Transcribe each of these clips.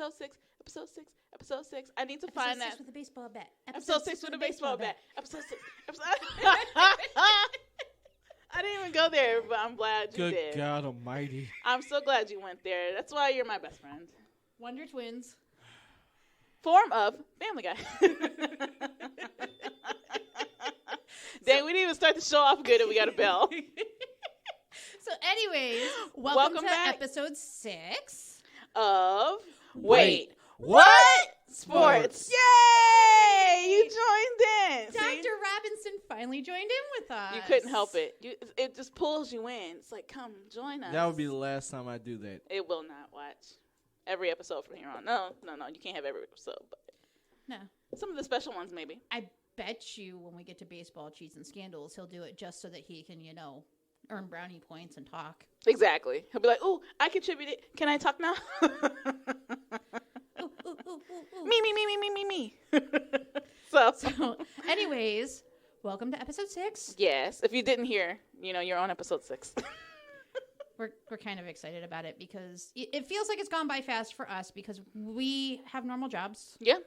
episode 6, episode 6, episode 6. I need to Episode find 6 that. with a baseball bat. Episode 6 with a baseball bat. Episode 6. I didn't even go there, but I'm glad you did. Good God Almighty! I'm so glad you went there. That's why you're my best friend. Wonder Twins. Form of Family Guy. Dang, we didn't even start the show off good and we got a bell. So anyways, welcome to back. episode 6 of Wait, What? Sports. Yay! You joined in. Dr. See? Robinson finally joined in with us. You couldn't help it. It just pulls you in. It's like, come, join us. That would be the last time I do that. It will not. Watch. Every episode from here on. No. You can't have every episode. But No. some of the special ones, maybe. I bet you when we get to baseball, cheats, and scandals, he'll do it just so that he can, earn brownie points and talk. Exactly. He'll be like, ooh, I contributed. Can I talk now? Ooh. Me. So, anyways, welcome to episode 6. yes. If you didn't hear, you're on episode 6. We're kind of excited about it because it feels like it's gone by fast for us because we have normal jobs. Yeah.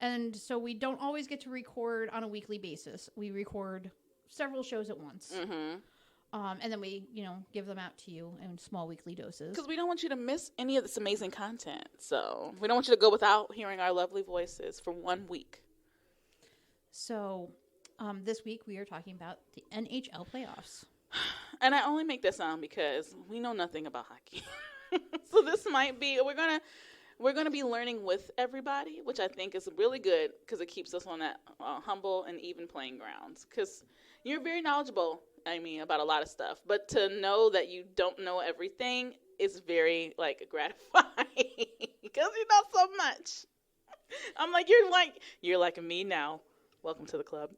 And so we don't always get to record on a weekly basis. We record several shows at once. Mm-hmm. And then we, give them out to you in small weekly doses. Because we don't want you to miss any of this amazing content. So we don't want you to go without hearing our lovely voices for 1 week. So this week we are talking about the NHL playoffs. And I only make that sound because we know nothing about hockey. So this might be, we're gonna be learning with everybody, which I think is really good because it keeps us on that humble and even playing grounds. Because you're very knowledgeable, about a lot of stuff. But to know that you don't know everything is very, gratifying because you know so much. I'm like, you're like me now. Welcome to the club.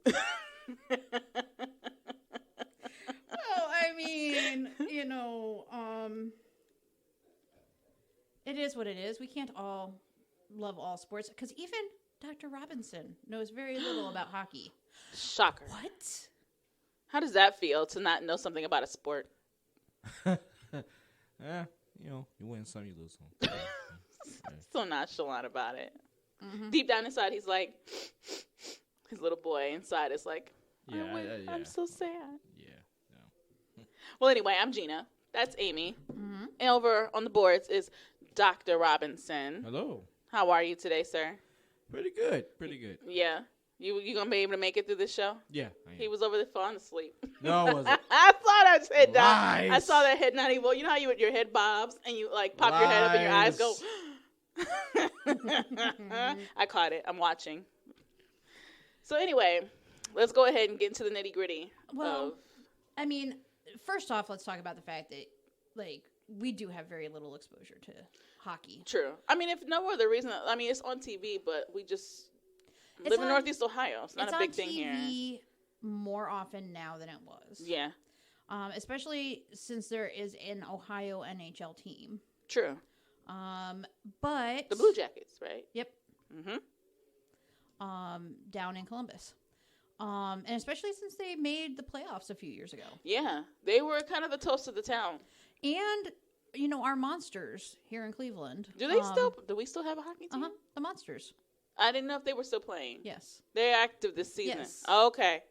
It is what it is. We can't all love all sports because even Dr. Robinson knows very little about hockey. Shocker. What? How does that feel to not know something about a sport? You win some, you lose some. So nonchalant about it. Mm-hmm. Deep down inside, he's like, his little boy inside is like, Yeah, yeah. I'm so sad. Yeah. No. Well, anyway, I'm Gina. That's Amy. Mm-hmm. And over on the boards is Dr. Robinson. Hello. How are you today, sir? Pretty good. Yeah. You gonna be able to make it through this show? Yeah. I am. He was over there falling asleep. No, it wasn't. I saw that head nod. Lies. I saw that head nod. Well, you know how your head bobs and you pop your head up and your eyes go. I caught it. I'm watching. So anyway, let's go ahead and get into the nitty gritty. Well, first off, let's talk about the fact that we do have very little exposure to hockey. True. If no other reason, it's on TV, but we just live in Northeast Ohio. It's not a big thing here. It's on TV more often now than it was. Yeah. Especially since there is an Ohio NHL team. True. But the Blue Jackets, right? Yep. Mm-hmm. Down in Columbus. And especially since they made the playoffs a few years ago. Yeah. They were kind of the toast of the town. And, our Monsters here in Cleveland. Do we still have a hockey team? The Monsters. I didn't know if they were still playing. Yes. They're active this season. Yes. Oh, okay.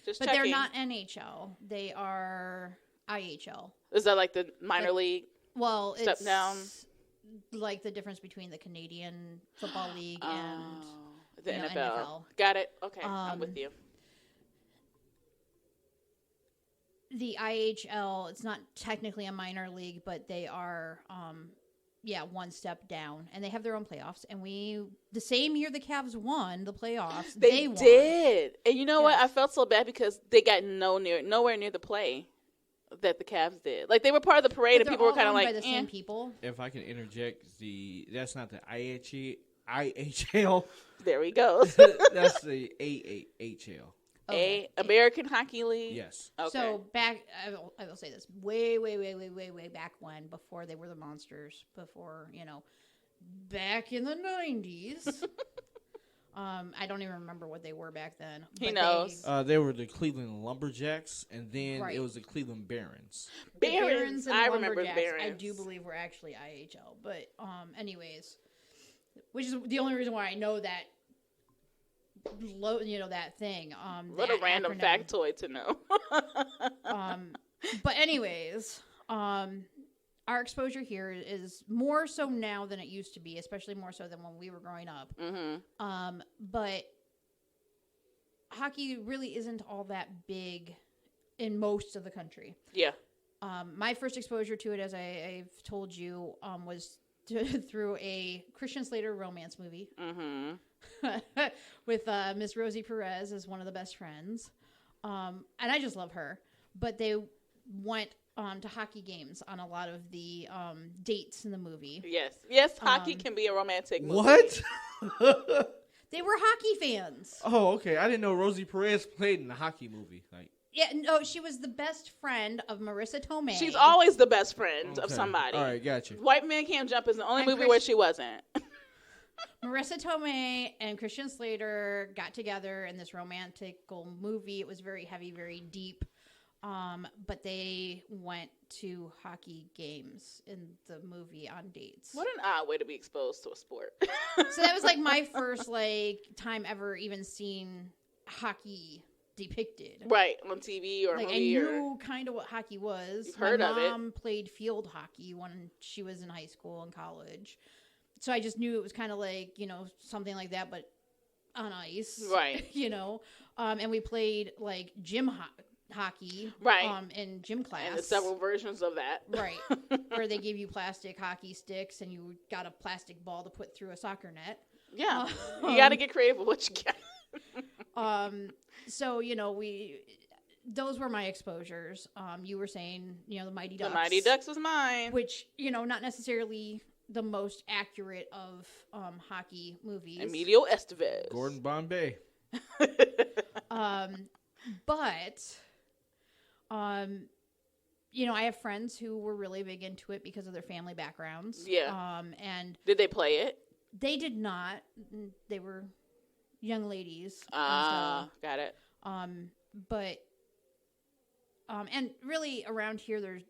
Just but checking. they're not NHL. They are IHL. Is that like the minor league? Well, step it's down? like the difference between the Canadian Football League and the NFL. NFL. Got it. Okay, I'm with you. The IHL, it's not technically a minor league, but they are, one step down. And they have their own playoffs. And the same year the Cavs won the playoffs, they won. Did. And you know what? I felt so bad because they got nowhere near the play that the Cavs did. Like, they were part of the parade, and people were kind of like, by the same people. If I can interject, that's not the IHL. There we go. That's the AHL. Okay. American Hockey League? Yes. Okay. So back, I will say this, way back when, before they were the Monsters, before, back in the 90s. I don't even remember what they were back then. He knows. They were the Cleveland Lumberjacks, and then it was the Cleveland Barons. Barons. And I remember Lumberjacks, Barons. I do believe were actually IHL. But anyways, which is the only reason why I know that. That thing. What a random acronym. factoid to know. But anyways, our exposure here is more so now than it used to be, especially more so than when we were growing up. Mm-hmm. But hockey really isn't all that big in most of the country. Yeah. My first exposure to it, as I've told you, was through a Christian Slater romance movie. Mm-hmm. With Miss Rosie Perez as one of the best friends. And I just love her. But they went to hockey games on a lot of the dates in the movie. Yes, hockey can be a romantic movie. What? They were hockey fans. Oh, okay. I didn't know Rosie Perez played in a hockey movie. Like, Yeah, no, she was the best friend of Marissa Tomei. She's always the best friend of somebody. All right, gotcha. White Man Can't Jump is the only And movie where she wasn't. Marissa Tomei and Christian Slater got together in this romantical movie. It was very heavy, very deep. But they went to hockey games in the movie on dates. What an odd way to be exposed to a sport. So that was like my first time ever even seeing hockey depicted. Right, on TV or Like, I movie. knew kind of what hockey was. You've heard of it. My mom played field hockey when she was in high school and college. So I just knew it was kind of like, something like that, but on ice. Right. And we played like gym hockey. Right. In gym class. And there's several versions of that. Right. Where they gave you plastic hockey sticks and you got a plastic ball to put through a soccer net. Yeah. You got to get creative with what you got. So, those were my exposures. You were saying, the Mighty Ducks. The Mighty Ducks was mine. Which, not necessarily the most accurate of hockey movies. Emilio Estevez. Gordon Bombay. But, I have friends who were really big into it because of their family backgrounds. Yeah. And did they play it? they did not. They were young ladies. Got it. But and really around here, there's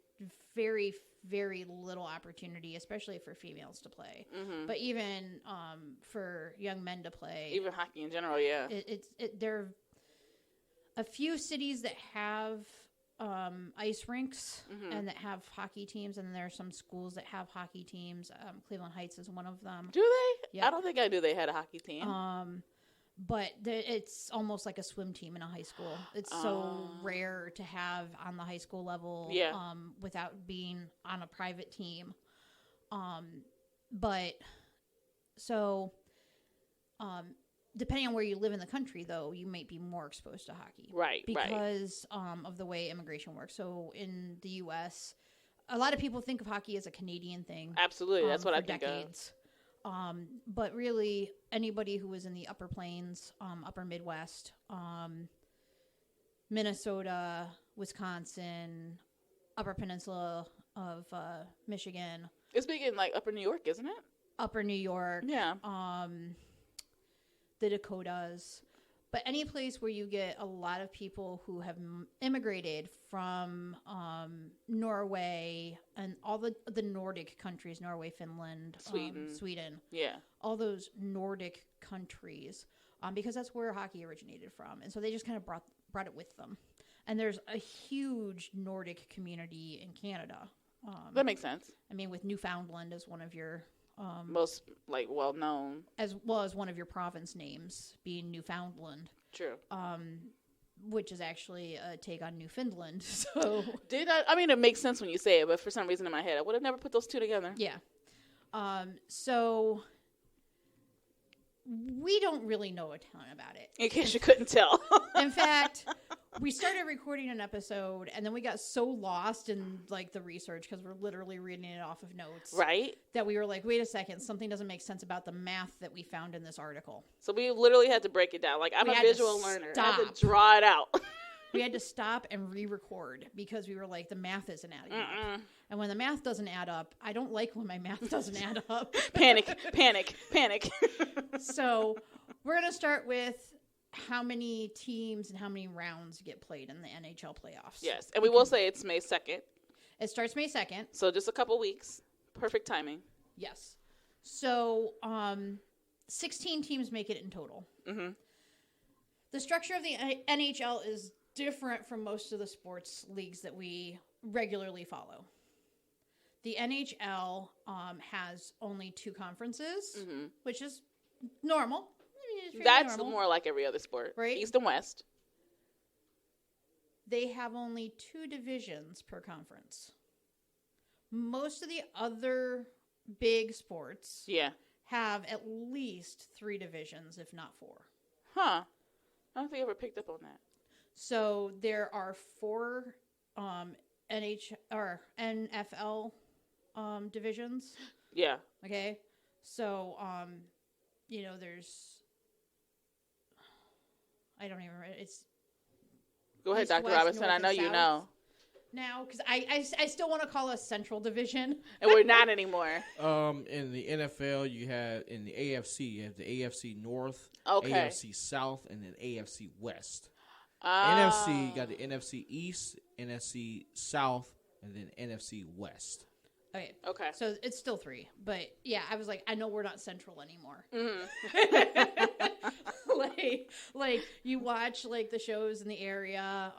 very, very little opportunity, especially for females to play. Mm-hmm. But even for young men to play, Even hockey in general, yeah. there are a few cities that have ice rinks and that have hockey teams, and then there are some schools that have hockey teams. Cleveland Heights is one of them. Do they? Yeah. I don't think I knew they had a hockey team. But it's almost like a swim team in a high school. It's so rare to have on the high school level without being on a private team. Depending on where you live in the country, though, you might be more exposed to hockey. Right, because of the way immigration works. So in the U.S., a lot of people think of hockey as a Canadian thing. Absolutely. That's what for I think decades. But really, anybody who was in the Upper Plains, Upper Midwest, Minnesota, Wisconsin, Upper Peninsula of Michigan. It's big in like Upper New York, isn't it? Upper New York. Yeah. The Dakotas. But any place where you get a lot of people who have immigrated from Norway and all the Nordic countries, Norway, Finland, Sweden. Yeah. All those Nordic countries, because that's where hockey originated from. And so they just kind of brought it with them. And there's a huge Nordic community in Canada. That makes sense. I mean, with Newfoundland as one of your... most well known, as well as one of your province names being Newfoundland. True. Which is actually a take on Newfoundland. So I mean, it makes sense when you say it, but for some reason in my head, I would have never put those two together. Yeah. So we don't really know a ton about it. In case you couldn't tell. In fact, we started recording an episode, and then we got so lost in like the research because we're literally reading it off of notes, right? That we were like, wait a second, something doesn't make sense about the math that we found in this article. So we literally had to break it down. Like, I'm a visual learner. I had to draw it out. We had to stop and re-record because we were like, the math isn't adding up. And when the math doesn't add up, I don't like when my math doesn't add up. Panic. So we're going to start with how many teams and how many rounds get played in the NHL playoffs. Yes, and we will say it's May 2nd. It starts May 2nd. So just a couple weeks. Perfect timing. Yes. So, 16 teams make it in total. Mm-hmm. The structure of the NHL is different from most of the sports leagues that we regularly follow. The NHL has only 2 conferences, which is normal. I mean, it's That's normal. more like every other sport, Right? East and West. They have only 2 divisions per conference. Most of the other big sports Yeah. have at least 3 divisions, if not 4. Huh. I don't think I ever picked up on that. So there are 4 NFL divisions. Yeah. Okay, so there's I don't even remember. It's Go ahead, East, Dr. West, Robinson. North, I know and you South. know. now because I still want to call us Central Division. And we're not anymore. In the NFL, you have in the AFC, you have the AFC North, Okay. AFC South, and then AFC West. Ah. NFC got the NFC East, NFC South, and then NFC West. Okay, Okay. so it's still 3, but yeah, I was like, I know we're not Central anymore. like you watch like the shows in the area.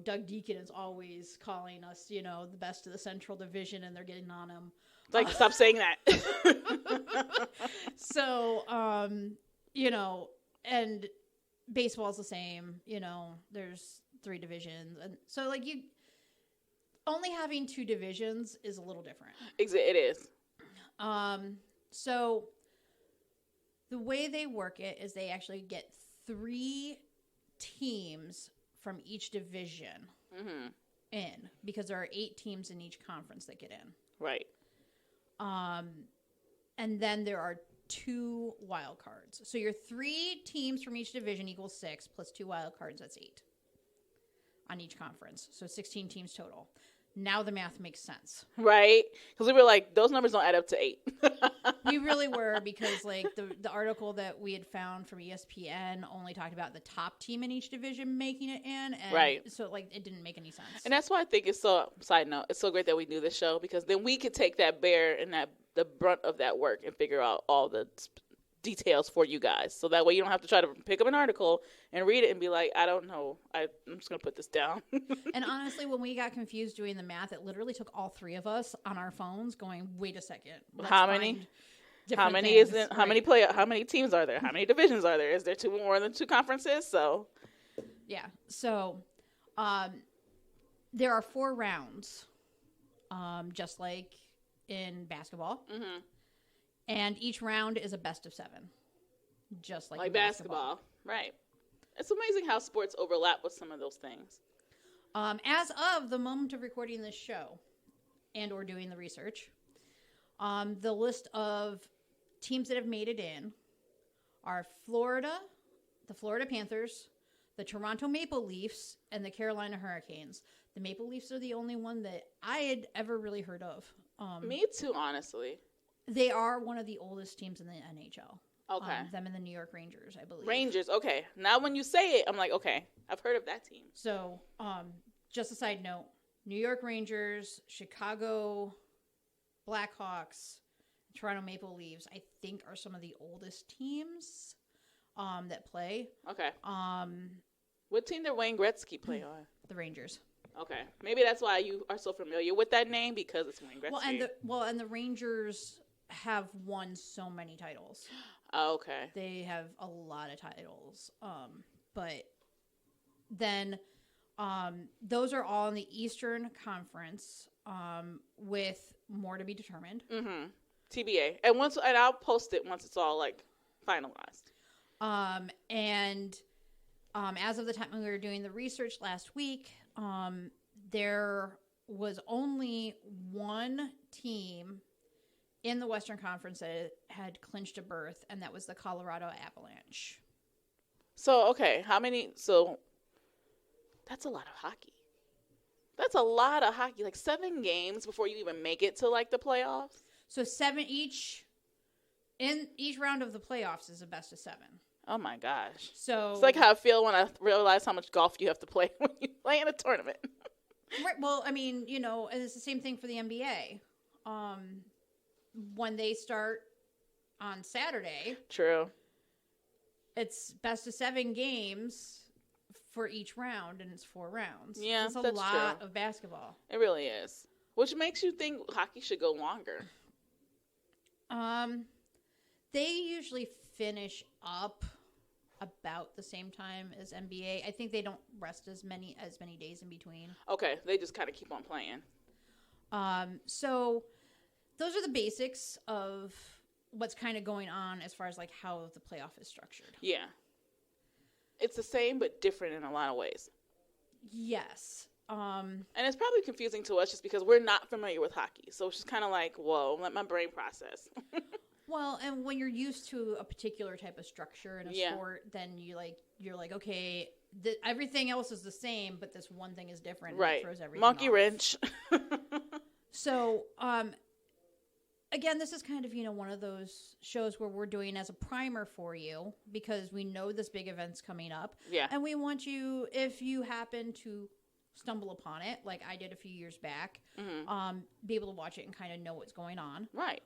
Doug Deacon is always calling us, the best of the Central Division, and they're getting on him. Like, stop saying that. So, and baseball's the same. There's 3 divisions, and so like you only having 2 divisions is a little different. It is. So the way they work it is they actually get 3 teams from each division in, because there are 8 teams in each conference that get in. Right. And then there are 2 wild cards. So your 3 teams from each division equals 6 plus 2 wild cards. That's 8 on each conference. So 16 teams total. Now the math makes sense. Right. Because we were like, those numbers don't add up to 8. We really were, because like the article that we had found from ESPN only talked about the top team in each division making it in. And Right. so like it didn't make any sense. And that's why I think it's so, side note, it's so great that we do this show, because then we could take that bear and the brunt of that work and figure out all the details for you guys. So that way you don't have to try to pick up an article and read it and be like, I don't know. I'm just going to put this down. And honestly, when we got confused doing the math, it literally took all 3 of us on our phones going, wait a second. How many teams are there? How many divisions are there? Is there more than 2 conferences? So yeah. So there are 4 rounds, just like in basketball. Mm-hmm. And each round is a best of 7, just like basketball. Right. It's amazing how sports overlap with some of those things. As of the moment of recording this show and or doing the research, the list of teams that have made it in are Florida, the Florida Panthers, the Toronto Maple Leafs, and the Carolina Hurricanes. The Maple Leafs are the only one that I had ever really heard of. Me too, honestly. They are one of the oldest teams in the NHL. Okay. Them and the New York Rangers, I believe. Rangers, okay. Now when you say it, I'm like, okay, I've heard of that team. So, just a side note, New York Rangers, Chicago Blackhawks, Toronto Maple Leafs, I think are some of the oldest teams that play. Okay. What team did Wayne Gretzky play on? The Rangers. Okay. Maybe that's why you are so familiar with that name, because it's Wayne Gretzky. And the Rangers have won so many titles. Oh, okay. They have a lot of titles. But then those are all in the Eastern Conference, with more to be determined. Mm-hmm. TBA. And I'll post it once it's all like finalized. As of the time we were doing the research last week, there was only 1 team in the Western Conference that had clinched a berth, and that was the Colorado Avalanche. So, okay, so that's a lot of hockey. That's a lot of hockey. Like 7 games before you even make it to like the playoffs. So 7 each round of the playoffs is a best of 7. Oh my gosh. So it's like how I feel when I realize how much golf you have to play when you play in a tournament. Right, well, I mean, and it's the same thing for the NBA. when they start on Saturday, True. it's best of 7 games for each round, and it's 4 rounds. Yeah, it's a that's lot true. of basketball. It really is. Which makes you think hockey should go longer. They usually finish up about the same time as NBA. I think they don't rest as many days in between. Okay, they just kind of keep on playing. So those are the basics of what's kind of going on as far as like how the playoff is structured. Yeah. It's the same but different in a lot of ways. Yes. And it's probably confusing to us just because we're not familiar with hockey. So it's just kind of like, whoa, let my brain process. Well, and when you're used to a particular type of structure in a sport, then you're like, okay, everything else is the same, but this one thing is different. Right. And it throws everything Monkey off. wrench. So, again, this is kind of, one of those shows where we're doing as a primer for you because we know this big event's coming up. Yeah. And we want you, if you happen to stumble upon it, like I did a few years back, be able to watch it and kind of know what's going on. Right.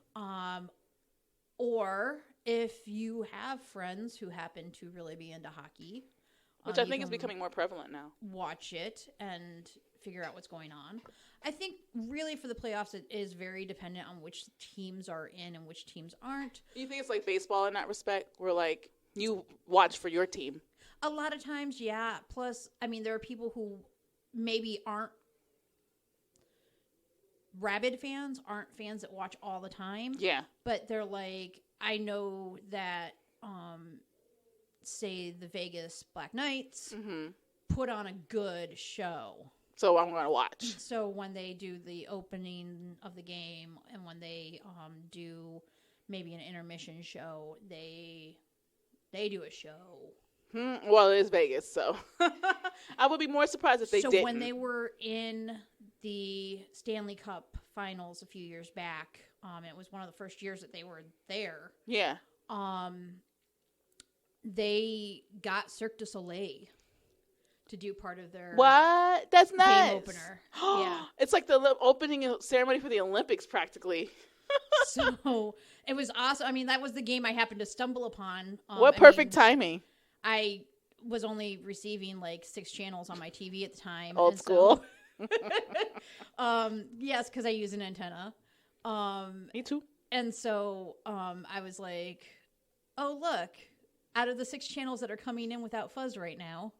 Or if you have friends who happen to really be into hockey, which I think is becoming more prevalent now. Watch it and figure out what's going on. I think really for the playoffs, it is very dependent on which teams are in and which teams aren't. You think it's like baseball in that respect, where like you watch for your team? A lot of times, yeah. Plus, I mean, there are people who maybe aren't rabid fans, aren't fans that watch all the time. Yeah. But they're like, I know that, say, the Vegas Black Knights put on a good show. So I'm going to watch. So when they do the opening of the game and when they do maybe an intermission show, they do a show. Well, it is Vegas, so I would be more surprised if they didn't. So when they were in the Stanley Cup Finals a few years back, it was one of the first years that they were there. Yeah. They got Cirque du Soleil to do part of their what? That's nice. Game opener. Yeah. It's like the opening ceremony for the Olympics, practically. So it was awesome. I mean, that was the game I happened to stumble upon. What perfect timing. I was only receiving like 6 channels on my TV at the time. Old school. Yes, because I use an antenna. Me too. And so I was like, oh, look, out of the 6 channels that are coming in without fuzz right now,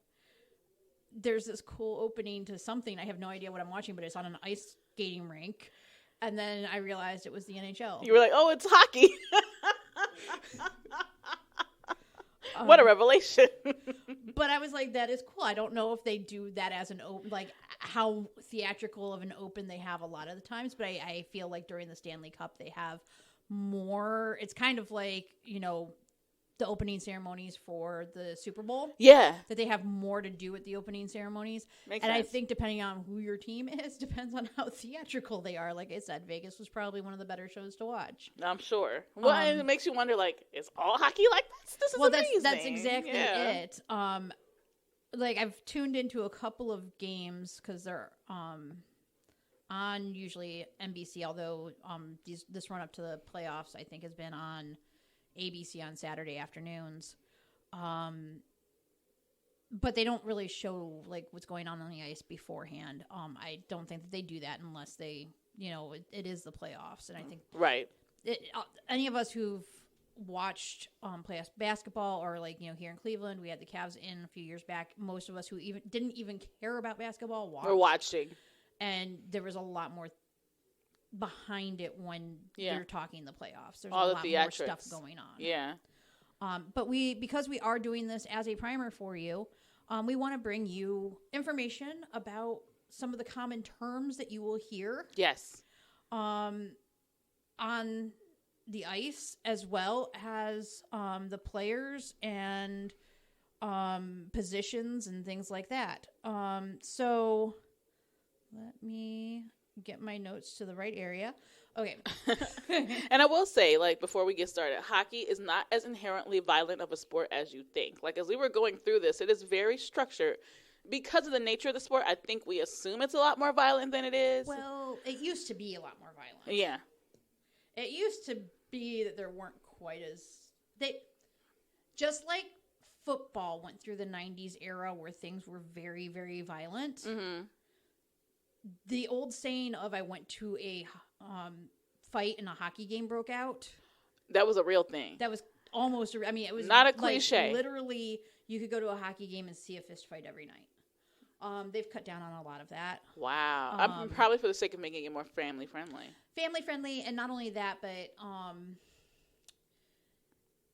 there's this cool opening to something. I have no idea what I'm watching, but it's on an ice skating rink. And then I realized it was the NHL. You were like, oh, it's hockey. What a revelation. But I was like, that is cool. I don't know if they do that as an open, like how theatrical of an open they have a lot of the times. But I feel like during the Stanley Cup, they have more. It's kind of like, the opening ceremonies for the Super Bowl. Yeah. That they have more to do with the opening ceremonies. Makes sense. I sense. think depending on who your team is, depends on how theatrical they are. Like I said, Vegas was probably one of the better shows to watch. I'm sure. Well, and it makes you wonder, like, is all hockey like this? This is amazing. That's exactly it. Like I've tuned into a couple of games because they're on usually NBC, although this run up to the playoffs I think has been on ABC on Saturday afternoons. But they don't really show like what's going on the ice beforehand. I don't think that they do that unless they, it is the playoffs. And I think any of us who've watched playoffs basketball or like, here in Cleveland, we had the Cavs in a few years back. Most of us who didn't even care about basketball we're watching. And there was a lot more behind it when you're talking the playoffs. There's all a lot more stuff going on. Yeah. But because we are doing this as a primer for you, we want to bring you information about some of the common terms that you will hear. Yes. On the ice, as well as the players and positions and things like that. So let me get my notes to the right area. Okay. And I will say, like, before we get started, hockey is not as inherently violent of a sport as you think. Like, as we were going through this, it is very structured. Because of the nature of the sport, I think we assume it's a lot more violent than it is. Well, it used to be a lot more violent. Yeah. It used to be that there weren't quite as they just like football went through the 90s era where things were very, very violent. Mm-hmm. The old saying of I went to a fight and a hockey game broke out. That was a real thing. That was almost, I mean, it was not a like, cliche. Literally, you could go to a hockey game and see a fist fight every night. They've cut down on a lot of that. Wow. I'm probably for the sake of making it more family friendly. Family friendly, and not only that, but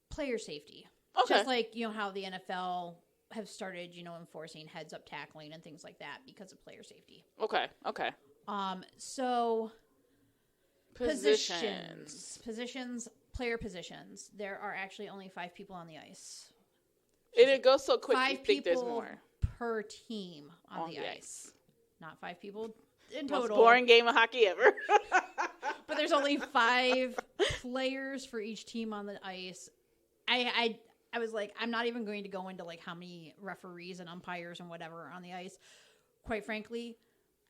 player safety. Okay. Just like, you know, how the NFL have started, you know, enforcing heads up tackling and things like that because of player safety. Okay. So Positions. Player positions. There are actually only 5 people on the ice. And it goes so quick. 5 You think there's people more per team on the ice. Not 5 people in Most total. boring game of hockey ever. But there's only 5 players for each team on the ice. I was like, I'm not even going to go into like how many referees and umpires and whatever are on the ice. Quite frankly,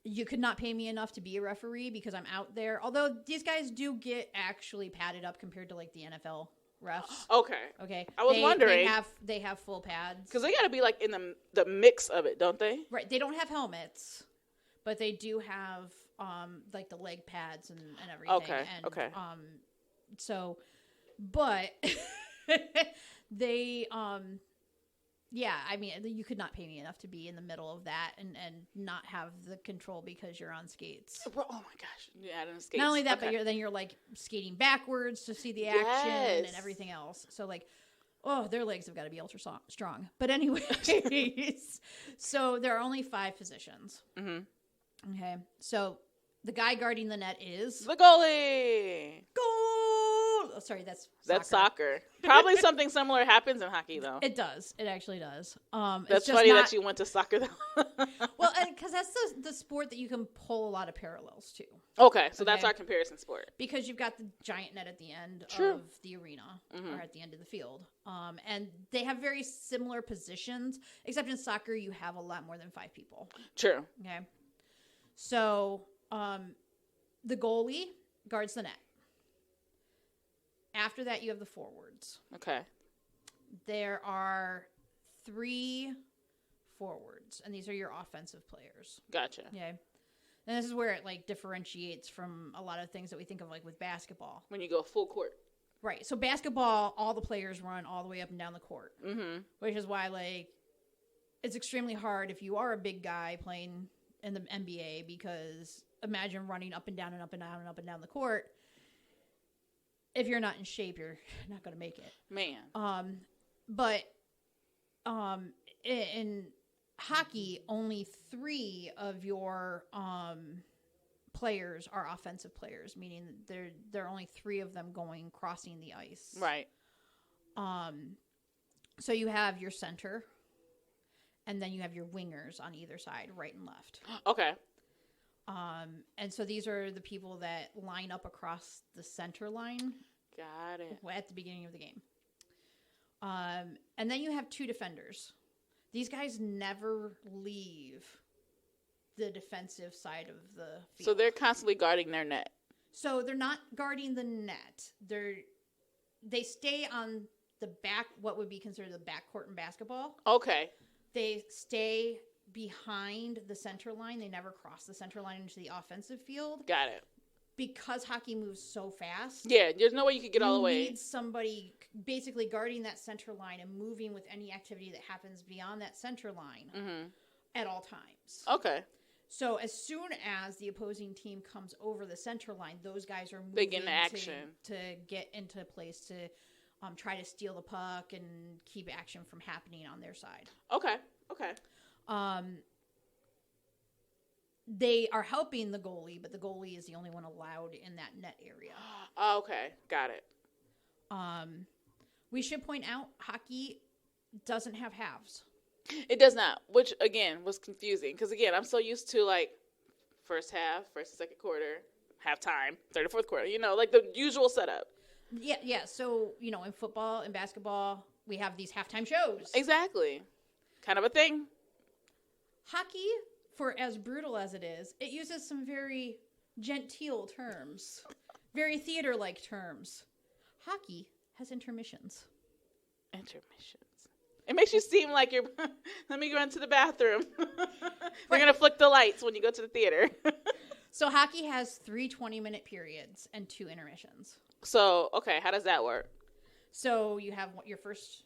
you could not pay me enough to be a referee because I'm out there. Although these guys do get actually padded up compared to like the NFL refs. Okay. I was wondering. They have full pads. Because they got to be like in the mix of it, don't they? Right. They don't have helmets, but they do have like the leg pads and everything. Okay. So, but they yeah, I mean, you could not pay me enough to be in the middle of that and not have the control because you're on skates. Oh my gosh. Yeah, on skates. Not only that, but you're like skating backwards to see the action and everything else. So like, oh, their legs have got to be ultra strong. But anyways, so there are only 5 positions. Mm-hmm. Okay. So the guy guarding the net is the goalie. Goal. Oh, sorry, that's soccer. Probably something similar happens in hockey, though. It does. It actually does. That's funny that you went to soccer, though. Well, because that's the sport that you can pull a lot of parallels to. Okay, so that's our comparison sport. Because you've got the giant net at the end of the arena, or at the end of the field. And they have very similar positions, except in soccer you have a lot more than 5 people. True. Okay. So the goalie guards the net. After that, you have the forwards. Okay. There are 3 forwards, and these are your offensive players. Gotcha. Okay. And this is where it like differentiates from a lot of things that we think of like with basketball. When you go full court. Right. So basketball, all the players run all the way up and down the court. Mm-hmm. Which is why like it's extremely hard if you are a big guy playing in the NBA, because imagine running up and down and up and down and up and down the court. If you're not in shape, you're not going to make it. Man. But in hockey, only 3 of your players are offensive players, meaning there are only 3 of them crossing the ice. Right. So you have your center, and then you have your wingers on either side, right and left. Okay. And so these are the people that line up across the center line. Got it. At the beginning of the game. And then you have 2 defenders. These guys never leave the defensive side of the field. So they're constantly guarding their net. So they're not guarding the net. They stay on the back, what would be considered the backcourt in basketball. Okay. They stay behind the center line. They never cross the center line into the offensive field. Got it. Because hockey moves so fast. Yeah, there's no way you could get all the way. You need somebody basically guarding that center line and moving with any activity that happens beyond that center line at all times. Okay. So as soon as the opposing team comes over the center line, those guys are moving they get into action to get into place to try to steal the puck and keep action from happening on their side. Okay. They are helping the goalie, but the goalie is the only one allowed in that net area. Okay. Got it. We should point out, hockey doesn't have halves. It does not, which, again, was confusing. Because, again, I'm so used to, like, first half, first and second quarter, halftime, third and fourth quarter. You know, like the usual setup. Yeah. So, you know, in football and basketball, we have these halftime shows. Exactly. Kind of a thing. Hockey, for as brutal as it is, it uses some very genteel terms very theater-like terms. Hockey has intermissions. Intermissions. It makes you seem like you're, let me run to the bathroom. They're going to flick the lights when you go to the theater. So hockey has 3 20-minute periods and 2 intermissions. So, okay, how does that work? So you have your first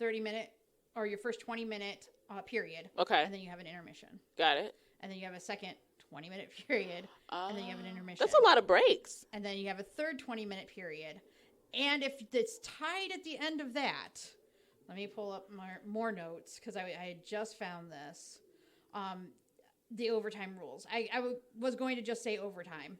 30-minute or your first 20-minute period. Okay. And then you have an intermission. Got it. And then you have a second 20-minute period. And then you have an intermission. That's a lot of breaks. And then you have a third 20-minute period. And if it's tied at the end of that, let me pull up more notes because I had just found this. The overtime rules. I was going to just say overtime,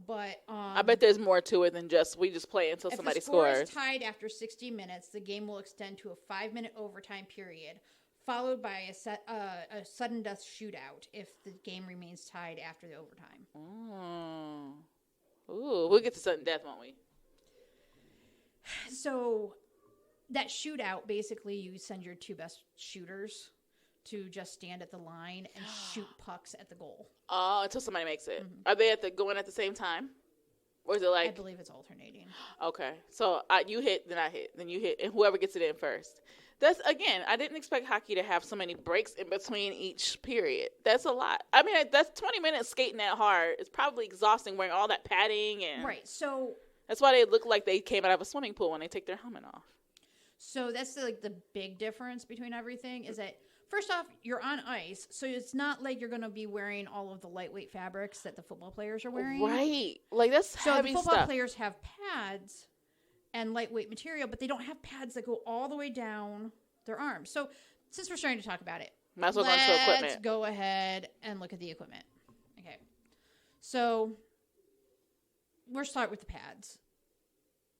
but I bet there's more to it than we just play until somebody scores. If the score is tied after 60 minutes, the game will extend to a 5-minute overtime period, followed by a sudden death shootout if the game remains tied after the overtime. Oh. Ooh, we'll get to sudden death, won't we? So that shootout, basically, you send your 2 best shooters to just stand at the line and shoot pucks at the goal. Oh, until somebody makes it. Mm-hmm. Are they going at the same time? Or is it like... I believe it's alternating. Okay. So you hit, then I hit, then you hit, and whoever gets it in first. That's, again, I didn't expect hockey to have so many breaks in between each period. That's a lot. I mean, that's 20 minutes skating that hard. It's probably exhausting wearing all that padding. And right, so... That's why they look like they came out of a swimming pool when they take their helmet off. So that's the big difference between everything is that, first off, you're on ice, so it's not like you're going to be wearing all of the lightweight fabrics that the football players are wearing. Right. Like, that's heavy stuff. So the football stuff. players have pads and lightweight material, but they don't have pads that go all the way down their arms. So since we're starting to talk about it, might as well go into equipment. Let's go ahead and look at the equipment. Okay. So we'll start with the pads.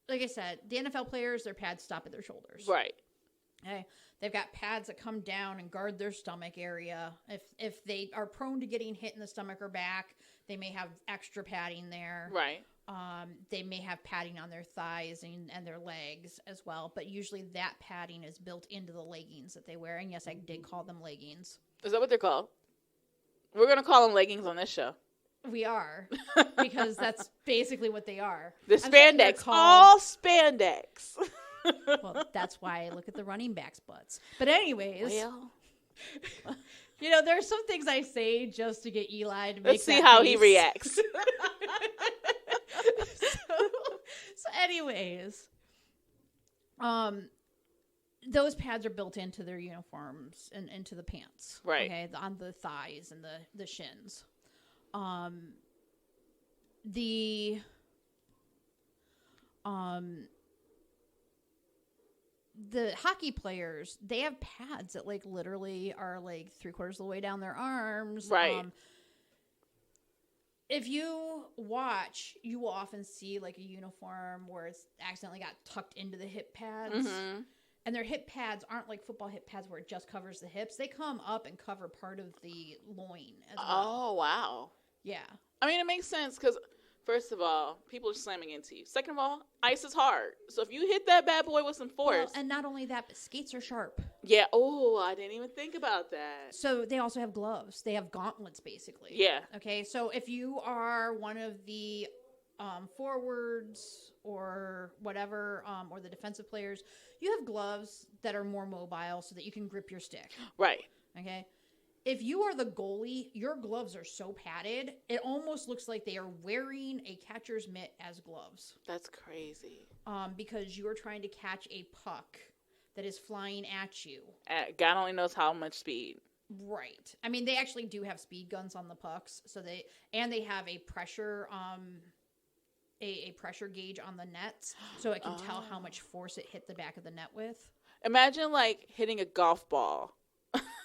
Like I said, the NFL players, their pads stop at their shoulders. Right. Okay. They've got pads that come down and guard their stomach area. If they are prone to getting hit in the stomach or back, they may have extra padding there. Right. They may have padding on their thighs and their legs as well. But usually that padding is built into the leggings that they wear. And yes, I did call them leggings. Is that what they're called? We're going to call them leggings on this show. We are, because that's basically what they are. The spandex, all spandex. Well, that's why I look at the running backs' butts. But anyways, well, there's some things I say just to get Eli to make let's see how he reacts. So anyways, those pads are built into their uniforms and into the pants, right? Okay, on the thighs and the shins. The hockey players, they have pads that like literally are like 3/4 of the way down their arms. Right. If you watch, you will often see like a uniform where it's accidentally got tucked into the hip pads. Mm-hmm. And their hip pads aren't like football hip pads where it just covers the hips. They come up and cover part of the loin as well. Oh, wow. Yeah. I mean, it makes sense because, first of all, people are slamming into you. Second of all, ice is hard. So if you hit that bad boy with some force. Well, and not only that, but skates are sharp. Yeah. Oh, I didn't even think about that. So they also have gloves. They have gauntlets, basically. Yeah. Okay. So if you are one of the forwards or whatever, or the defensive players, you have gloves that are more mobile so that you can grip your stick. Right. Okay. If you are the goalie, your gloves are so padded, it almost looks like they are wearing a catcher's mitt as gloves. That's crazy. Because you are trying to catch a puck that is flying at you. God only knows how much speed. Right. I mean, they actually do have speed guns on the pucks, so they have a pressure a pressure gauge on the nets, so it can tell how much force it hit the back of the net with. Imagine like hitting a golf ball.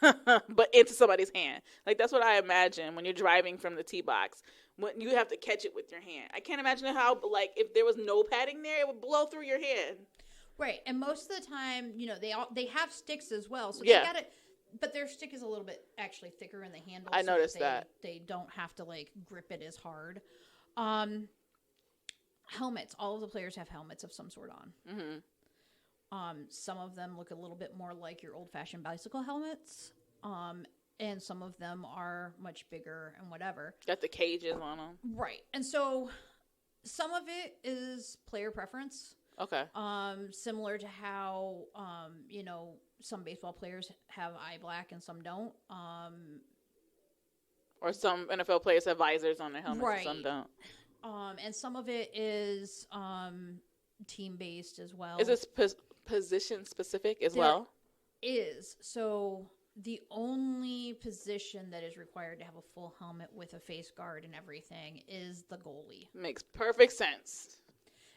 But into somebody's hand. Like, that's what I imagine when you're driving from the tee box. When you have to catch it with your hand. I can't imagine how, like, if there was no padding there, it would blow through your hand. Right. And most of the time, they have sticks as well. So yeah. They got it. But their stick is a little bit actually thicker in the handle. I noticed that. They don't have to, like, grip it as hard. Helmets. All of the players have helmets of some sort on. Mm-hmm. Some of them look a little bit more like your old-fashioned bicycle helmets. And some of them are much bigger and whatever. Got the cages on them. Right. And so Some of it is player preference. Okay. Similar to how, some baseball players have eye black and some don't. Or some NFL players have visors on their helmets Right. and some don't. And some of it is team-based as well. Is this position specific as well? Is. So the only position that is required to have a full helmet with a face guard and everything is the goalie. Makes perfect sense.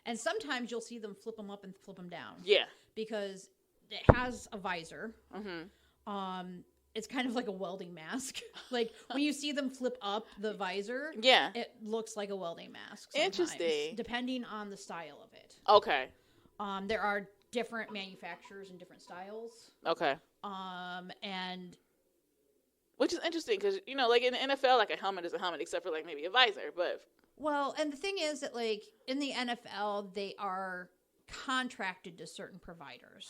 And sometimes you'll see them flip them up and flip them down. Yeah. Because it has a visor. Mm-hmm. It's kind of like a welding mask. Like when you see them flip up the visor, Yeah. it looks like a welding mask sometimes, Interesting. depending on the style of it. Okay. There are different manufacturers and different styles. Okay. And which is interesting because, like in the NFL, like a helmet is a helmet except for like maybe a visor. But well, and the thing is that like in the NFL, they are contracted to certain providers.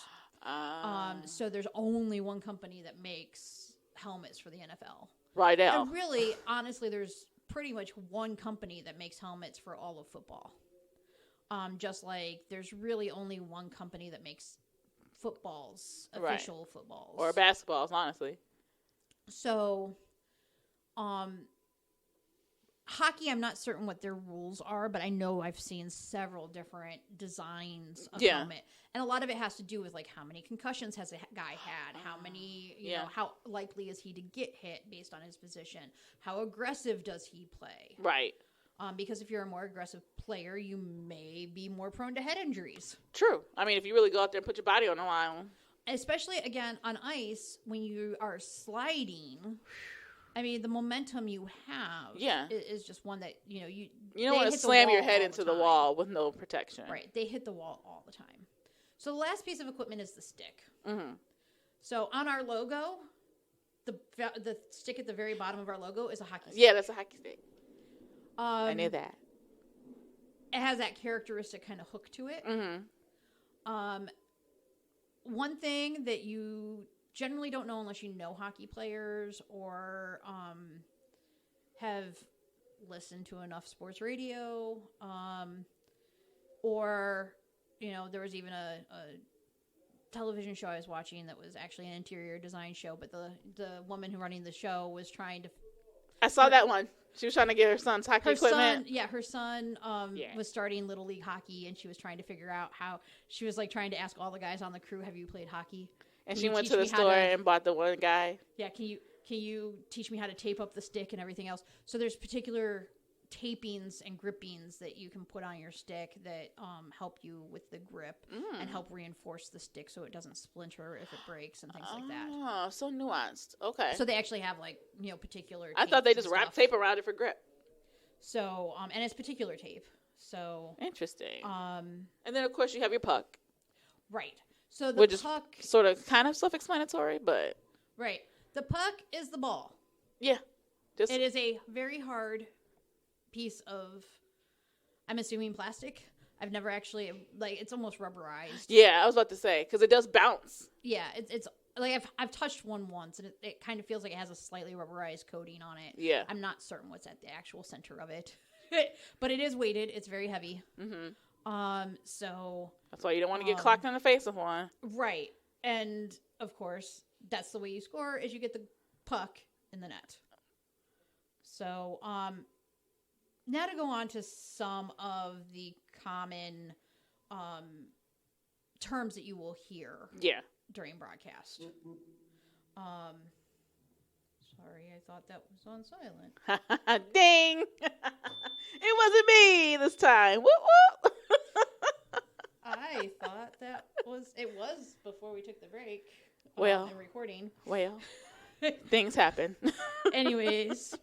So there's only one company that makes helmets for the NFL. Right now. And really, honestly, there's pretty much one company that makes helmets for all of football. Just like there's really only one company that makes footballs, official footballs. Or basketballs, honestly. So, hockey, I'm not certain what their rules are, but I know I've seen several different designs of helmet. And a lot of it has to do with, like, how many concussions has a guy had? How many, how likely is he to get hit based on his position? How aggressive does he play? Right. Because if you're a more aggressive player, you may be more prone to head injuries. True. I mean, if you really go out there and put your body on the line. Especially, again, on ice, when you are sliding, I mean, the momentum you have is just one that, you don't want to slam your head into the wall with no protection. Right. They hit the wall all the time. So the last piece of equipment is the stick. Mm-hmm. So on our logo, the stick at the very bottom of our logo is a hockey stick. Yeah, that's a hockey stick. I knew that. It has that characteristic kind of hook to it. Mm-hmm. One thing that you generally don't know unless you know hockey players or have listened to enough sports radio, or there was even a television show I was watching that was actually an interior design show, but the woman who running the show was trying to. I saw that one. She was trying to get her son's hockey equipment. Her son was starting Little League hockey, and she was trying to figure out how. She was like trying to ask all the guys on the crew, "Have you played hockey?" And she went to the store and bought the one guy. Yeah, can you teach me how to tape up the stick and everything else? So there's particular tapings and grippings that you can put on your stick that help you with the grip and help reinforce the stick so it doesn't splinter if it breaks and things like that. Oh, so nuanced. Okay. So they actually have particular. I thought they just wrapped tape around it for grip. So and it's particular tape. So interesting. And then of course you have your puck. Right. So the puck sort of kind of self-explanatory, but right. The puck is the ball. Yeah. It is a very hard piece of, I'm assuming, plastic. I've never actually, it's almost rubberized. Yeah, I was about to say, because it does bounce. Yeah, it's like I've touched one once, and it kind of feels like it has a slightly rubberized coating on it. Yeah. I'm not certain what's at the actual center of it. But it is weighted. It's very heavy. Mm-hmm. So that's why you don't want to get clocked in the face with one. Right. And, of course, that's the way you score, is you get the puck in the net. So, now to go on to some of the common terms that you will hear during broadcast. Sorry, I thought that was on silent. Ding! It wasn't me this time. Whoop, whoop. I thought it was before we took the break. And recording. Well, things happen. Anyways,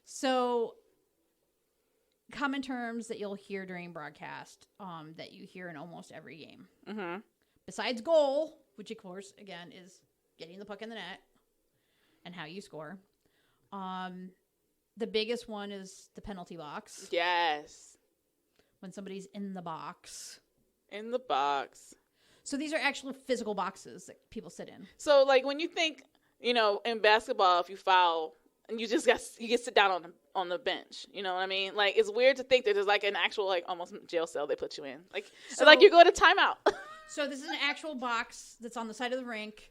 so common terms that you'll hear during broadcast, that you hear in almost every game. Mm-hmm. Besides goal, which of course again is getting the puck in the net and how you score. The biggest one is the penalty box. Yes. When somebody's in the box. In the box. So these are actual physical boxes that people sit in. So, like, when you think, in basketball, if you foul and you get sit down on the bench. You know what I mean? Like, it's weird to think that there's like an actual like almost jail cell they put you in. Like, it's like you go to timeout. So this is an actual box that's on the side of the rink.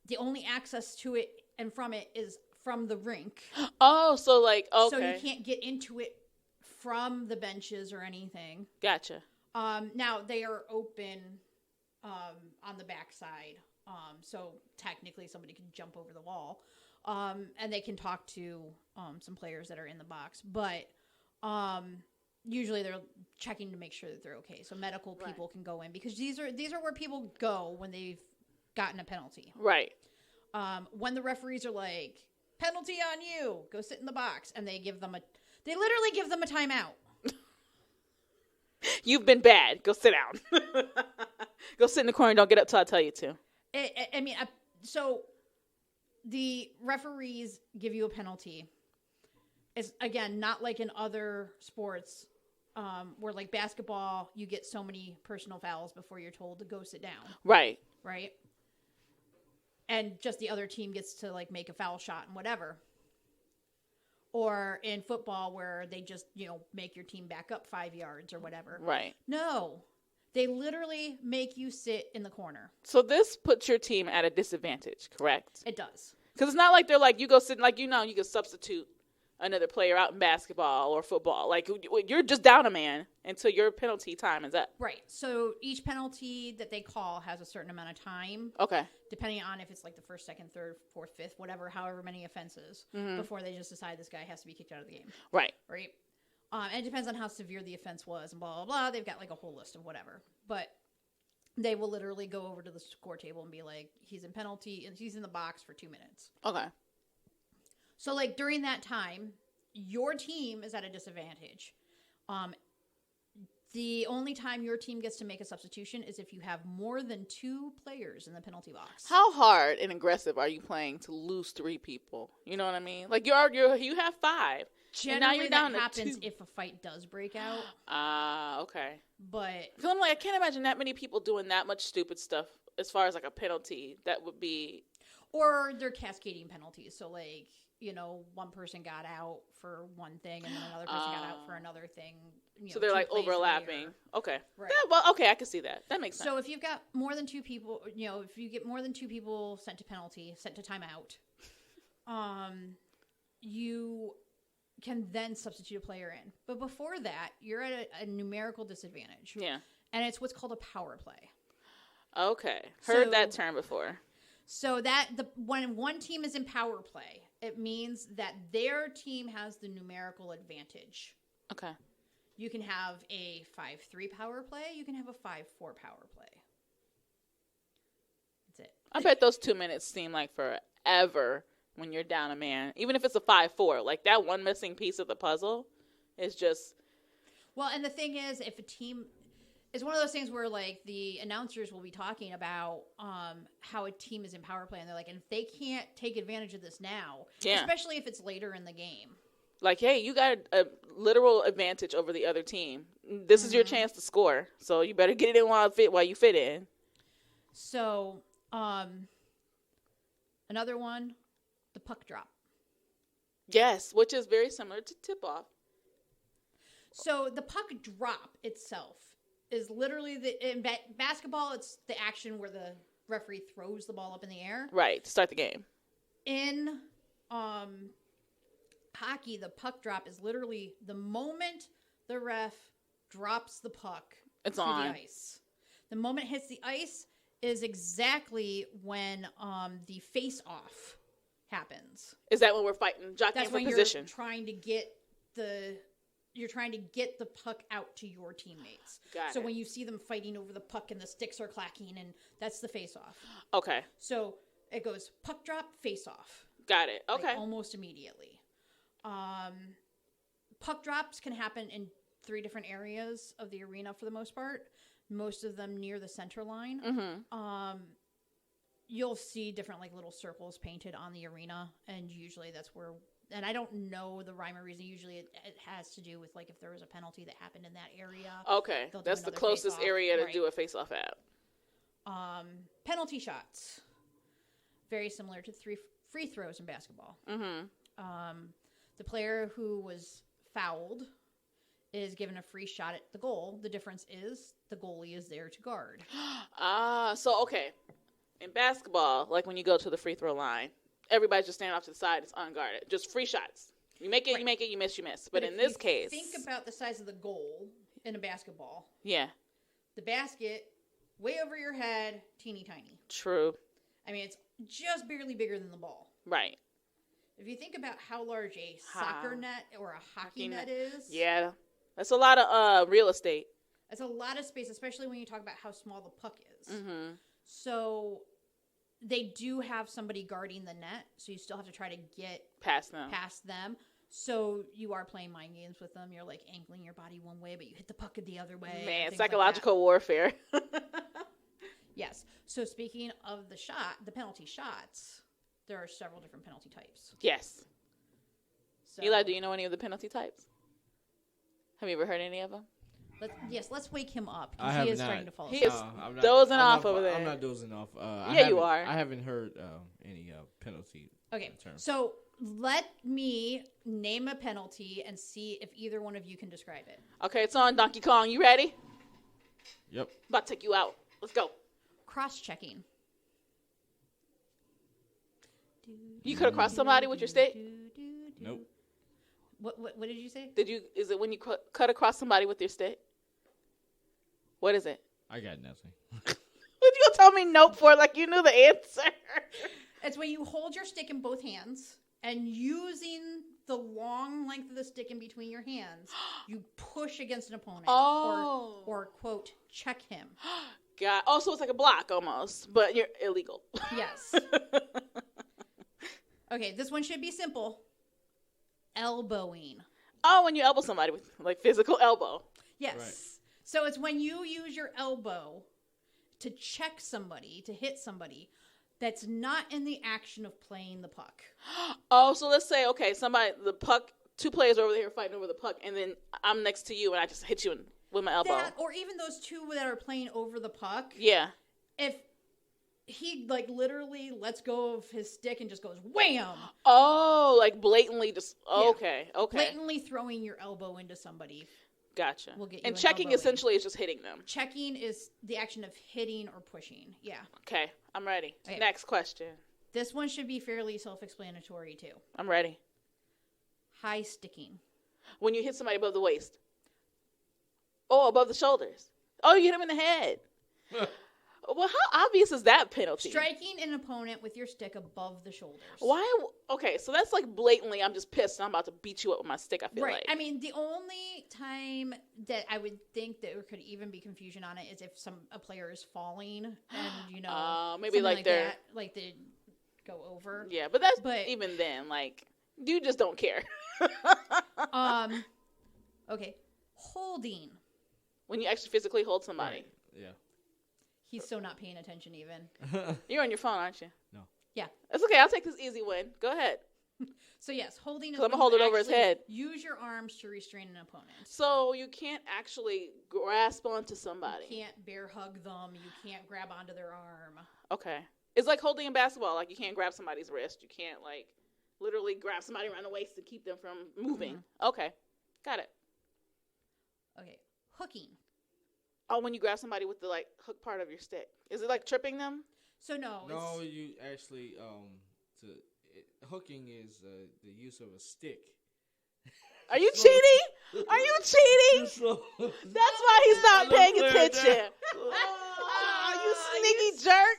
The only access to it and from it is from the rink. Oh, so like, okay. So you can't get into it from the benches or anything. Gotcha. Now they are open on the backside. So technically somebody can jump over the wall. And they can talk to some players that are in the box. But usually they're checking to make sure that they're okay. So medical people can go in because these are where people go when they've gotten a penalty. Right. When the referees are like, penalty on you, go sit in the box, and they literally give them a timeout. You've been bad. Go sit down. Go sit in the corner. Don't get up till I tell you to. So the referees give you a penalty. It's, again, not like in other sports where, like basketball, you get so many personal fouls before you're told to go sit down. Right. Right? And just the other team gets to, like, make a foul shot and whatever. Or in football where they just, make your team back up 5 yards or whatever. Right. No. They literally make you sit in the corner. So this puts your team at a disadvantage, correct? It does. Because it's not like they're like, you go sit, like, you can substitute another player out in basketball or football. Like, you're just down a man until your penalty time is up. Right. So each penalty that they call has a certain amount of time. Okay. Depending on if it's like the first, second, third, fourth, fifth, however many offenses, before they just decide this guy has to be kicked out of the game. Right. Right. And it depends on how severe the offense was and blah, blah, blah. They've got like a whole list of whatever. But they will literally go over to the score table and be like, he's in penalty and he's in the box for 2 minutes. Okay. So, like, during that time, your team is at a disadvantage. The only time your team gets to make a substitution is if you have more than 2 players in the penalty box. How hard and aggressive are you playing to lose 3 people? You know what I mean? Like, you have 5. Generally, and now you're down that happens 2. if a fight does break out. Okay. But so I'm like, I can't imagine that many people doing that much stupid stuff as far as, like, a penalty. That would be... Or they're cascading penalties. So, like, one person got out for one thing and then another person got out for another thing. So they're, like, overlapping. Later. Okay. Right. Yeah, well, okay, I can see that. That makes sense. So if you've got more than 2 people, if you get more than 2 people sent to timeout, you can then substitute a player in. But before that, you're at a numerical disadvantage. Yeah. And it's what's called a power play. Okay. Heard that term before. So when one team is in power play, it means that their team has the numerical advantage. Okay. You can have a 5-3 power play. You can have a 5-4 power play. That's it. I bet those 2 minutes seem like forever when you're down a man. Even if it's a 5-4. Like, that one missing piece of the puzzle is just... Well, and the thing is, if a team... It's one of those things where, like, the announcers will be talking about how a team is in power play, and they're like, and if they can't take advantage of this now, especially if it's later in the game. Like, hey, you got a literal advantage over the other team. This is your chance to score, so you better get it in while you fit in. So, another one, the puck drop. Yes, which is very similar to tip-off. So, the puck drop itself is literally in basketball, it's the action where the referee throws the ball up in the air. Right, to start the game. In hockey, the puck drop is literally the moment the ref drops the puck to the ice. The moment it hits the ice is exactly when the face-off happens. Is that when we're fighting, jockeying for position? You're trying to get the puck out to your teammates. Got so it. when you see them fighting over the puck and the sticks are clacking, and that's the face-off. Okay. So it goes puck drop, face-off. Got it. Okay. Like, almost immediately. Puck drops can happen in 3 different areas of the arena for the most part. Most of them near the center line. Mm-hmm. You'll see different, like, little circles painted on the arena, and usually that's where... And I don't know the rhyme or reason. Usually it has to do with, like, if there was a penalty that happened in that area. Okay. That's the closest area to do a face-off at. Penalty shots. Very similar to free throws in basketball. Mm-hmm. The player who was fouled is given a free shot at the goal. The difference is the goalie is there to guard. So okay. In basketball, like when you go to the free throw line, everybody's just standing off to the side. It's unguarded. Just free shots. You make it, you make it. You miss, you miss. But in this case, think about the size of the goal in a basketball. Yeah. The basket, way over your head, teeny tiny. True. I mean, it's just barely bigger than the ball. Right. If you think about how large a soccer net or a hockey net is. Yeah. That's a lot of real estate. That's a lot of space, especially when you talk about how small the puck is. Mm-hmm. So they do have somebody guarding the net, so you still have to try to get past them. So you are playing mind games with them. You're like angling your body one way, but you hit the puck the other way. Man, psychological warfare. Yes. So speaking of the penalty shots, there are several different penalty types. Yes. So, Eli, do you know any of the penalty types? Have you ever heard any of them? Let's wake him up. I He have is not. starting to fall He asleep. is dozing off over there. I'm not dozing off. You are. I haven't heard any penalty. Okay, terms. so let me name a penalty and see if either one of you can describe it. Okay, it's on Donkey Kong. You ready? Yep. About to take you out. Let's go. Cross-checking. You could have crossed somebody with your stick? Nope. What did you say? Is it when you cut across somebody with your stick? What is it? I got nothing. What you gonna tell me nope for like you knew the answer? It's when you hold your stick in both hands and using the long length of the stick in between your hands, you push against an opponent or quote, check him. God. Oh, so it's like a block almost, but you're illegal. Yes. Okay, this one should be simple. Elbowing. Oh, when you elbow somebody with like physical elbow. Yes. Right. So it's when you use your elbow to check somebody, to hit somebody that's not in the action of playing the puck. Oh, so let's say, okay, the puck, two players over there fighting over the puck, and then I'm next to you and I just hit you with my elbow. That, or even those two that are playing over the puck. Yeah. If he like literally lets go of his stick and just goes wham. Oh, like blatantly just, okay. Blatantly throwing your elbow into somebody. Gotcha. Will get you and an checking elbowing. essentially is just hitting them. Checking is the action of hitting or pushing. Yeah. Okay, I'm ready. Okay. Next question. This one should be fairly self-explanatory too. I'm ready. High sticking. When you hit somebody above the waist. Oh, above the shoulders. Oh, you hit him in the head. Well, how obvious is that penalty? Striking an opponent with your stick above the shoulders. Why? Okay, so that's like blatantly, I'm just pissed and I'm about to beat you up with my stick, I feel like. I mean, the only time that I would think that there could even be confusion on it is if a player is falling and, maybe like they're... that, like they go over. Yeah, but even then, like, you just don't care. Okay. Holding. When you actually physically hold somebody. Right. Yeah. He's so not paying attention even. You're on your phone, aren't you? No. Yeah. It's okay. I'll take this easy one. Go ahead. So yes, holding is I'm when gonna hold you it over his actually head. Use your arms to restrain an opponent. So you can't actually grasp onto somebody. You can't bear hug them. You can't grab onto their arm. Okay. It's like holding in basketball. Like you can't grab somebody's wrist. You can't like literally grab somebody around the waist to keep them from moving. Mm-hmm. Okay. Got it. Okay. Hooking. Oh, when you grab somebody with the like hook part of your stick. Is it like tripping them? So no. No, you actually hooking is the use of a stick. Are you cheating? Are you cheating? That's why he's not paying attention. You sneaky jerk.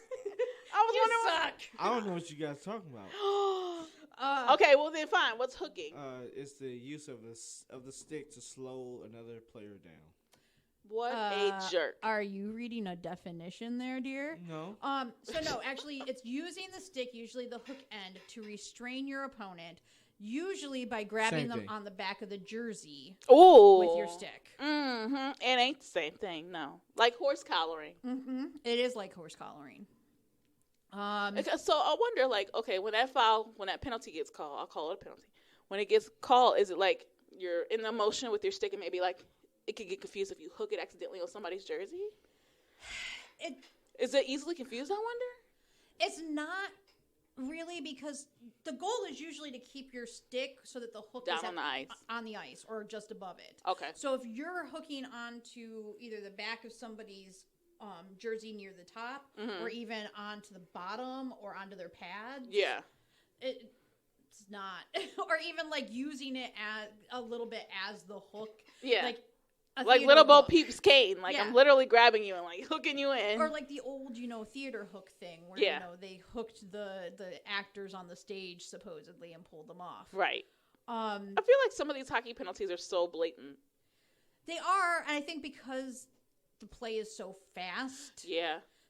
I was wondering. Suck. I don't know what you guys talking about. Okay, well then fine. What's hooking? It's the use of the stick to slow another player down. What a jerk. Are you reading a definition there, dear? No. So no, actually it's using the stick, usually the hook end, to restrain your opponent, usually by grabbing them on the back of the jersey with your stick. Mm-hmm. It ain't the same thing, no. Like horse collaring. Mm-hmm. It is like horse collaring. So I wonder, like, okay, when that penalty gets called, I'll call it a penalty. When it gets called, is it like you're in the motion with your stick and maybe like it could get confused if you hook it accidentally on somebody's jersey? Is it easily confused, I wonder? It's not really, because the goal is usually to keep your stick so that the hook Down is on the ice. Or just above it. Okay. So if you're hooking onto either the back of somebody's jersey near the top, or even onto the bottom or onto their pads, it's not. Or even like using it as a little bit as the hook, like little Bo hook. Peep's cane. Like I'm literally grabbing you and like hooking you in. Or like the old, theater hook thing where they hooked the actors on the stage supposedly and pulled them off. Right. I feel like some of these hockey penalties are so blatant. They are, and I think because the play is so fast,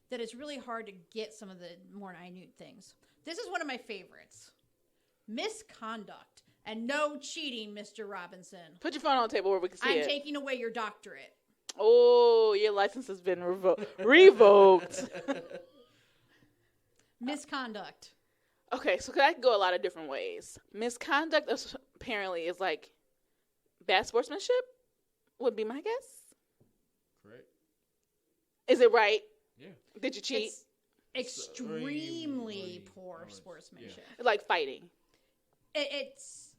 that it's really hard to get some of the more minute things. This is one of my favorites. Misconduct. And no cheating, Mr. Robinson. Put your phone on the table where we can see it. I'm taking away your doctorate. Oh, your license has been revoked. Misconduct. Okay, so that could go a lot of different ways. Misconduct apparently is like bad sportsmanship, would be my guess. Correct. Is it right? Yeah. Did you cheat? It's extremely poor sportsmanship. Yeah. Like fighting. It's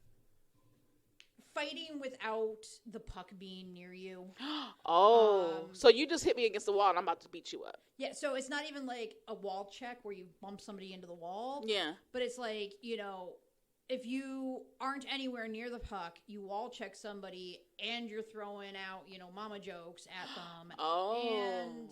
fighting without the puck being near you. So you just hit me against the wall and I'm about to beat you up. Yeah, so it's not even like a wall check where you bump somebody into the wall. Yeah. But it's like, if you aren't anywhere near the puck, you wall check somebody and you're throwing out, mama jokes at them. And,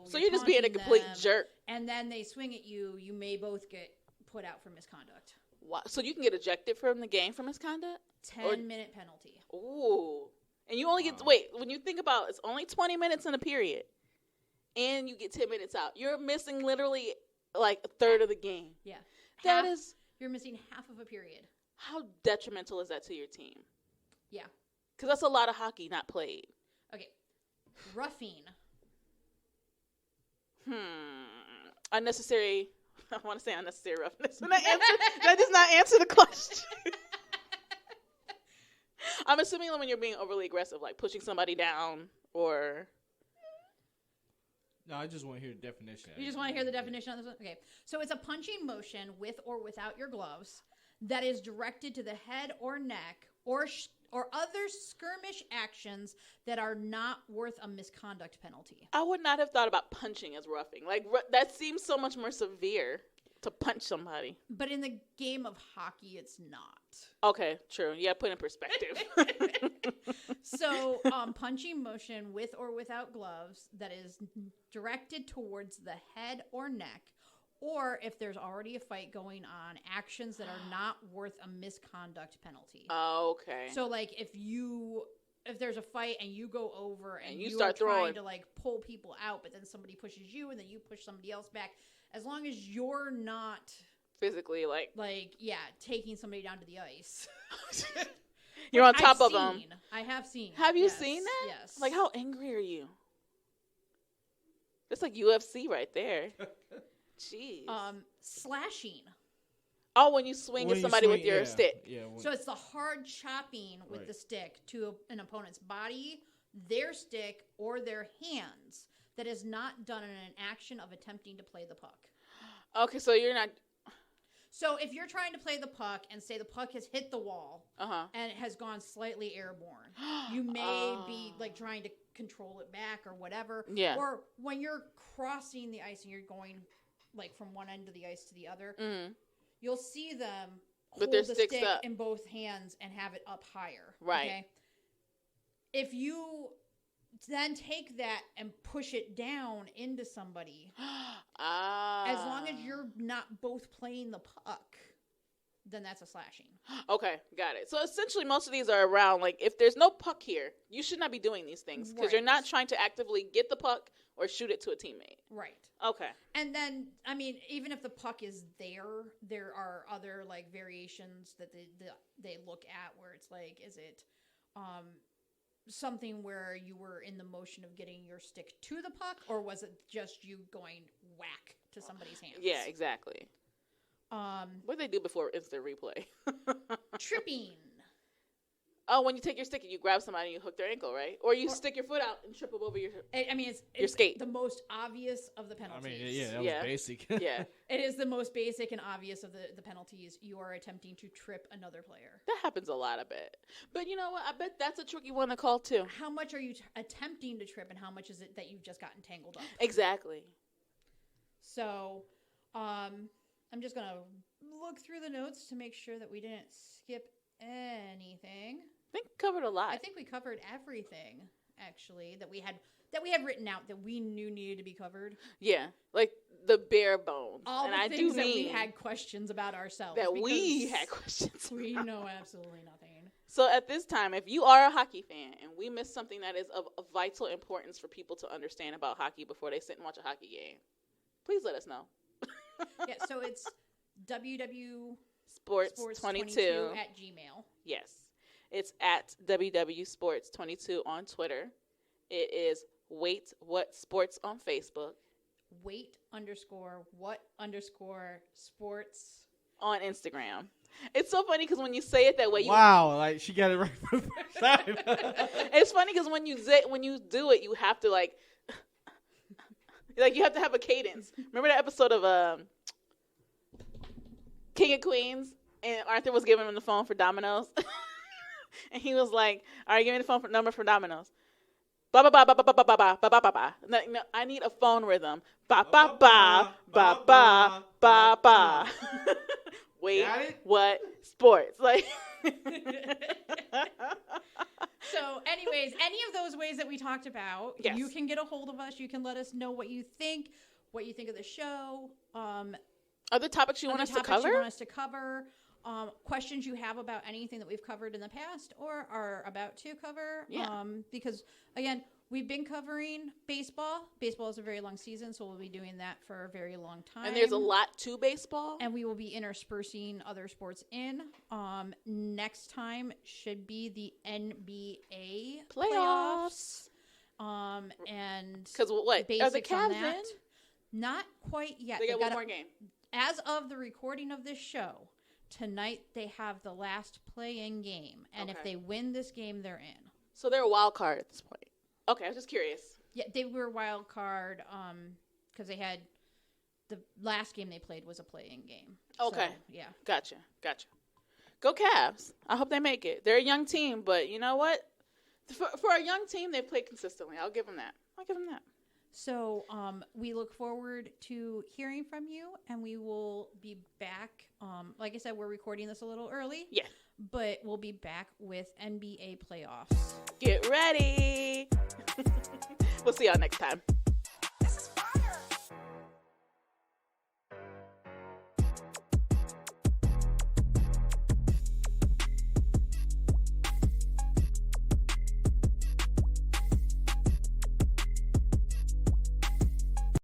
so you're just being a complete jerk. And then they swing at you. You may both get put out for misconduct. Wow. So you can get ejected from the game for misconduct? 10-minute penalty. Ooh. And you only get, wait, when you think about it, it's only 20 minutes in a period. And you get 10 minutes out. You're missing literally like a third of the game. Yeah. You're missing half of a period. How detrimental is that to your team? Yeah. Because that's a lot of hockey not played. Okay. Roughing. Unnecessary. I want to say unnecessary roughness. That does not answer the question. I'm assuming when you're being overly aggressive, like pushing somebody down or... No, I just want to hear the definition. You just want to hear the definition on this one? Okay. So it's a punching motion with or without your gloves that is directed to the head or neck or other skirmish actions that are not worth a misconduct penalty. I would not have thought about punching as roughing. Like, that seems so much more severe to punch somebody. But in the game of hockey, it's not. Okay, true. Yeah, put in perspective. So, punching motion with or without gloves that is directed towards the head or neck, or if there's already a fight going on, actions that are not worth a misconduct penalty. Okay. So, like, if there's a fight and you go over and you start trying to, like, pull people out, but then somebody pushes you and then you push somebody else back, as long as you're not... physically, taking somebody down to the ice. You're on top of them. I have seen. Have you seen that? Yes. Like, how angry are you? That's like UFC right there. Jeez. Slashing. Oh, when you swing at somebody with your stick. Yeah, so it's the hard chopping with the stick to an opponent's body, their stick, or their hands that is not done in an action of attempting to play the puck. Okay, so you're not... So if you're trying to play the puck and say the puck has hit the wall and it has gone slightly airborne, you may be like trying to control it back or whatever. Yeah. Or when you're crossing the ice and you're going like from one end of the ice to the other, you'll see them hold the stick in both hands and have it up higher. Right. Okay? If you then take that and push it down into somebody, as long as you're not both playing the puck, then that's a slashing. Okay, got it. So essentially most of these are around, like, if there's no puck here, you should not be doing these things because you're not trying to actively get the puck or shoot it to a teammate. Right. Okay. And then, I mean, even if the puck is there are other, like, variations that they look at where it's like, is it something where you were in the motion of getting your stick to the puck, or was it just you going whack to somebody's hands? Yeah, exactly. What did they do before instant replay? Tripping. Oh, when you take your stick and you grab somebody and you hook their ankle, right? Or you stick your foot out and trip them over your it's skate. the most obvious of the penalties. I mean, that was basic. Yeah. It is the most basic and obvious of the penalties. You are attempting to trip another player. That happens a lot, I bet. But you know what? I bet that's a tricky one to call, too. How much are you attempting to trip, and how much is it that you've just gotten tangled up? Exactly. So, I'm just going to look through the notes to make sure that we didn't skip anything. I think we covered a lot. I think we covered everything, actually, that we had written out that we knew needed to be covered. Yeah, like the bare bones. All and the I things do that mean we had questions about ourselves. that we had questions. We know absolutely nothing. So at this time, if you are a hockey fan and we missed something that is of vital importance for people to understand about hockey before they sit and watch a hockey game, please let us know. Yeah, so it's WW Sports 22 at Gmail. Yes. It's at WW Sports 22 on Twitter. It is Wait What Sports on Facebook. Wait_what_sports on Instagram. It's so funny because when you say it that way, like she got it right from the first time. It's funny because when you do it, you have to like you have to have a cadence. Remember that episode of King of Queens, and Arthur was giving him the phone for Domino's, and he was like, "All right, give me the phone number for Domino's." Ba ba ba ba ba ba ba ba ba ba ba ba. No, I need a phone rhythm. Ba ba ba ba ba ba ba. Wait, what? Sports like. So, anyways, any of those ways that we talked about, yes. You can get a hold of us. You can let us know what you think of the show. Other topics you want us to cover? Questions you have about anything that we've covered in the past or are about to cover. Yeah. Because, again, we've been covering baseball. Baseball is a very long season, so we'll be doing that for a very long time. And there's a lot to baseball. And we will be interspersing other sports in. Next time should be the NBA playoffs. And because what? Are the Cavs in? Not quite yet. They got one more game. As of the recording of this show, tonight they have the last play-in game. And if they win this game, they're in. So they're a wild card at this point. Okay, I was just curious. Yeah, they were a wild card because they had the last game they played was a play-in game. Okay. So, yeah. Gotcha. Go Cavs. I hope they make it. They're a young team, but you know what? For a young team, they play consistently. I'll give them that. So we look forward to hearing from you, and we will be back. Like I said, we're recording this a little early. Yeah. But we'll be back with NBA playoffs. Get ready. We'll see y'all next time.